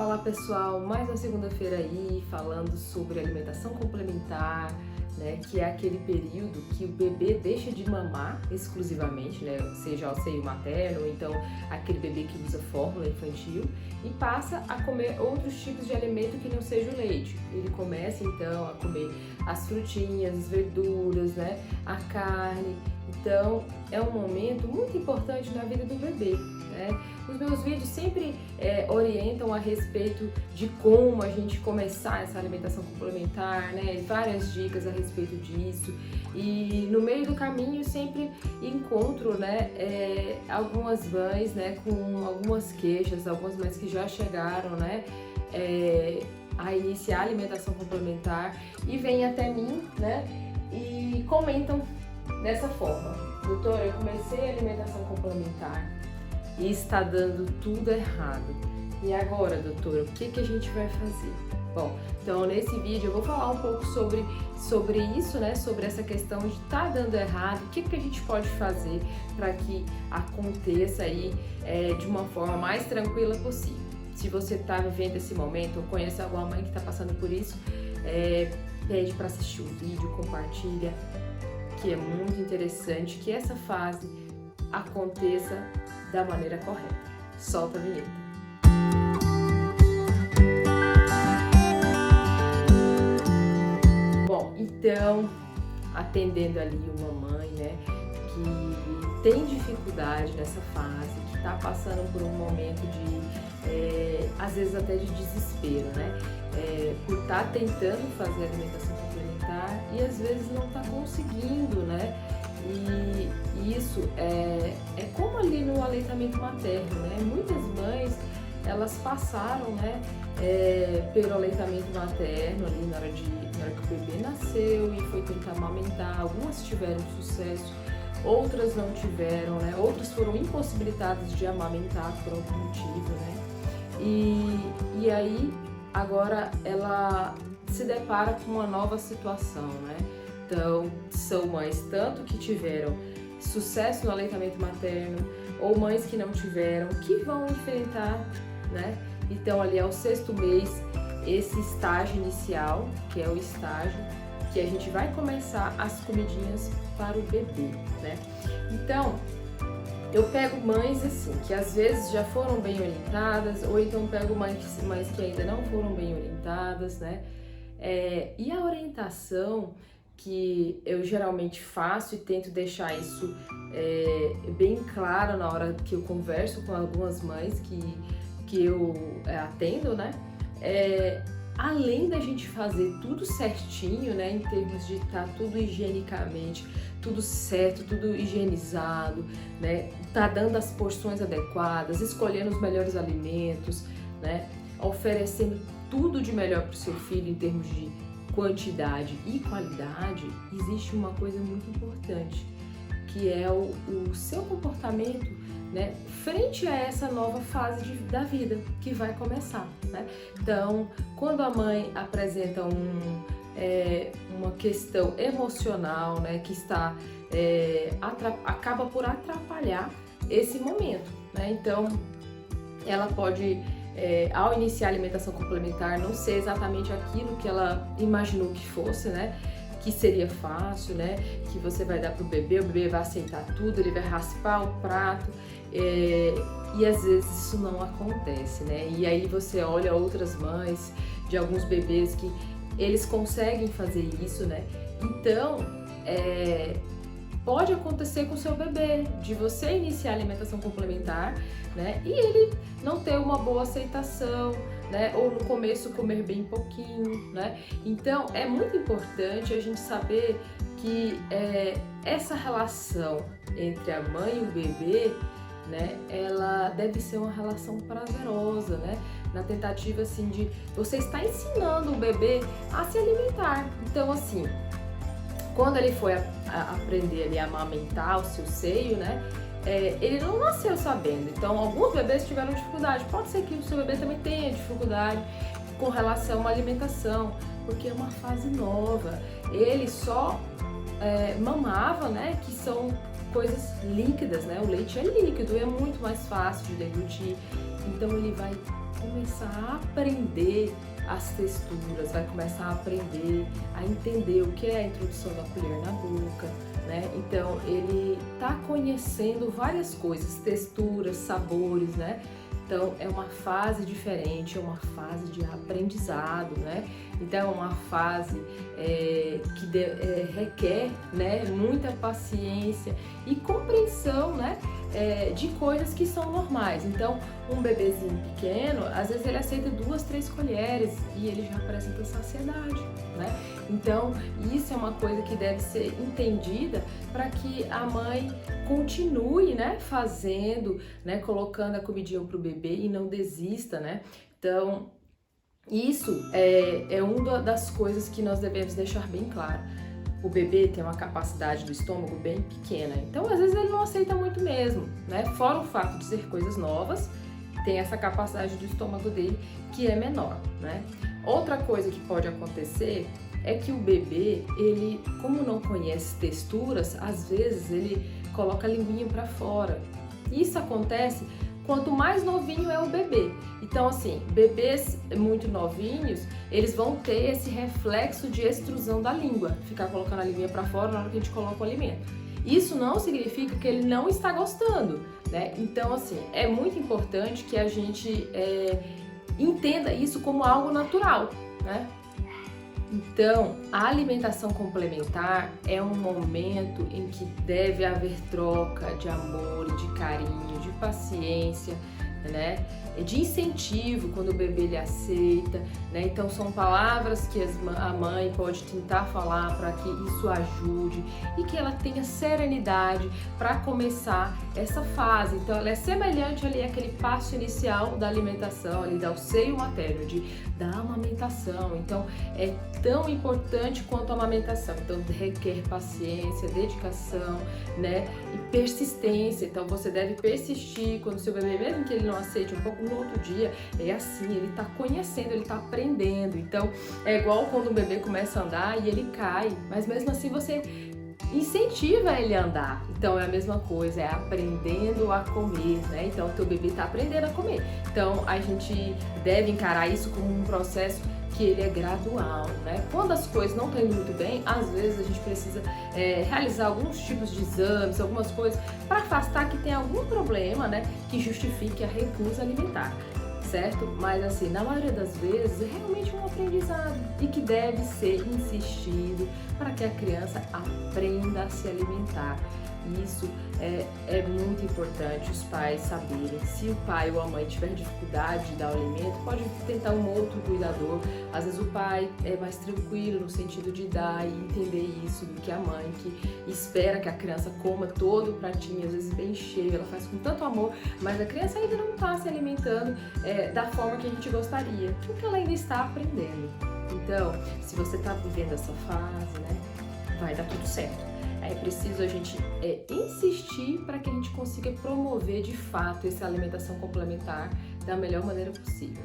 Olá pessoal, mais uma segunda-feira aí falando sobre alimentação complementar, né, que é aquele período que o bebê deixa de mamar exclusivamente, né, seja ao seio materno ou então aquele bebê que usa fórmula infantil e passa a comer outros tipos de alimento que não seja o leite. Ele começa então a comer as frutinhas, as verduras, né, a carne. Então é um momento muito importante na vida do bebê, né? Os meus vídeos sempre orientam a respeito de como a gente começar essa alimentação complementar, né? Várias dicas a respeito disso. E no meio do caminho sempre encontro, né, algumas mães, né, com algumas queixas, algumas mães que já chegaram, né, a iniciar a alimentação complementar e vêm até mim, né, e comentam dessa forma: doutora, eu comecei a alimentação complementar e está dando tudo errado. E agora, doutora, o que a gente vai fazer? Bom, então nesse vídeo eu vou falar um pouco sobre isso, né? Sobre essa questão de estar dando errado, o que a gente pode fazer para que aconteça aí de uma forma mais tranquila possível. Se você está vivendo esse momento ou conhece alguma mãe que está passando por isso, pede para assistir o vídeo, compartilha, que é muito interessante que essa fase aconteça da maneira correta. Solta a vinheta. Bom, então, atendendo ali uma mãe, né, que tem dificuldade nessa fase, que está passando por um momento de, às vezes até de desespero, né, por estar tentando fazer alimentação complementar e às vezes não está conseguindo, né. E isso é como ali no aleitamento materno, né? Muitas mães, elas passaram, né, pelo aleitamento materno ali na hora que o bebê nasceu e foi tentar amamentar. Algumas tiveram sucesso, outras não tiveram, né? Outras foram impossibilitadas de amamentar por algum motivo, né? E aí, agora ela se depara com uma nova situação, né? Então, são mães tanto que tiveram sucesso no aleitamento materno ou mães que não tiveram, que vão enfrentar, né? Então, ali ao 6º mês, esse estágio inicial, que é o estágio que a gente vai começar as comidinhas para o bebê, né? Então, eu pego mães assim, que às vezes já foram bem orientadas, ou então pego mães que ainda não foram bem orientadas, né? E a orientação que eu geralmente faço e tento deixar isso bem claro na hora que eu converso com algumas mães que eu atendo, né? Além da gente fazer tudo certinho, né, em termos de estar tudo higienicamente, tudo certo, tudo higienizado, né, tá dando as porções adequadas, escolhendo os melhores alimentos, né, oferecendo tudo de melhor para o seu filho em termos de quantidade e qualidade, existe uma coisa muito importante, que é o seu comportamento, né, frente a essa nova fase da vida que vai começar, né? Então, quando a mãe apresenta uma questão emocional, né, que está acaba por atrapalhar esse momento, né? Então, ela pode ao iniciar a alimentação complementar não ser exatamente aquilo que ela imaginou que fosse, né? Que seria fácil, né? Que você vai dar pro bebê, o bebê vai aceitar tudo, ele vai raspar o prato, e às vezes isso não acontece, né? E aí você olha outras mães de alguns bebês que eles conseguem fazer isso, né? Então, pode acontecer com o seu bebê, de você iniciar a alimentação complementar, né, e ele não ter uma boa aceitação, né, ou no começo comer bem pouquinho, né. Então, é muito importante a gente saber que essa relação entre a mãe e o bebê, né, ela deve ser uma relação prazerosa, né, na tentativa, assim, de você estar ensinando o bebê a se alimentar. Então, assim, quando ele foi aprender ali a amamentar o seu seio, né, ele não nasceu sabendo. Então, alguns bebês tiveram dificuldade. Pode ser que o seu bebê também tenha dificuldade com relação à alimentação, porque é uma fase nova. Ele só mamava, né, que são coisas líquidas, né? O leite é líquido, é muito mais fácil de deglutir. Então, ele vai começar a aprender as texturas, vai começar a aprender a entender o que é a introdução da colher na boca, né? Então ele está conhecendo várias coisas, texturas, sabores, né? Então é uma fase diferente, é uma fase de aprendizado, né? Então é uma fase que requer, né, muita paciência e compreensão, né, de coisas que são normais. Então um bebezinho pequeno, às vezes ele aceita 2, 3 colheres e ele já apresenta saciedade, né? Então isso é uma coisa que deve ser entendida para que a mãe continue, né, fazendo, né, colocando a comidinha pro bebê e não desista, né? Então isso é uma das coisas que nós devemos deixar bem claro. O bebê tem uma capacidade do estômago bem pequena, então às vezes ele não aceita muito mesmo, né? Fora o fato de ser coisas novas, tem essa capacidade do estômago dele que é menor, né? Outra coisa que pode acontecer é que o bebê, ele, como não conhece texturas, às vezes ele coloca a linguinha para fora. Isso acontece quanto mais novinho é o bebê. Então, assim, bebês muito novinhos, eles vão ter esse reflexo de extrusão da língua, ficar colocando a linguinha para fora na hora que a gente coloca o alimento. Isso não significa que ele não está gostando, né? Então, assim, é muito importante que a gente entenda isso como algo natural, né? Então, a alimentação complementar é um momento em que deve haver troca de amor, de carinho, de paciência, né? De incentivo quando o bebê ele aceita, né? Então são palavras que a mãe pode tentar falar para que isso ajude e que ela tenha serenidade para começar essa fase. Então ela é semelhante ali àquele passo inicial da alimentação, ali do seio materno, da amamentação. Então é tão importante quanto a amamentação. Então requer paciência, dedicação, né? E persistência. Então você deve persistir quando seu bebê, mesmo que ele não aceite um pouco no outro dia, é assim, ele está conhecendo, ele está aprendendo. Então é igual quando o bebê começa a andar e ele cai, mas mesmo assim você incentiva ele a andar. Então é a mesma coisa, é aprendendo a comer, né? Então o teu bebê está aprendendo a comer. Então a gente deve encarar isso como um processo que ele é gradual, né? Quando as coisas não estão indo muito bem, às vezes a gente precisa realizar alguns tipos de exames, algumas coisas para afastar que tem algum problema, né, que justifique a recusa alimentar, certo? Mas assim, na maioria das vezes é realmente um aprendizado e que deve ser insistido para que a criança aprenda a se alimentar. Isso é muito importante os pais saberem. Se o pai ou a mãe tiver dificuldade de dar o alimento, pode tentar um outro cuidador. Às vezes o pai é mais tranquilo no sentido de dar e entender isso do que a mãe, que espera que a criança coma todo o pratinho, às vezes bem cheio, ela faz com tanto amor, mas a criança ainda não está se alimentando da forma que a gente gostaria, porque ela ainda está aprendendo. Então, se você está vivendo essa fase, né, vai dar tudo certo. É preciso a gente insistir para que a gente consiga promover de fato essa alimentação complementar da melhor maneira possível.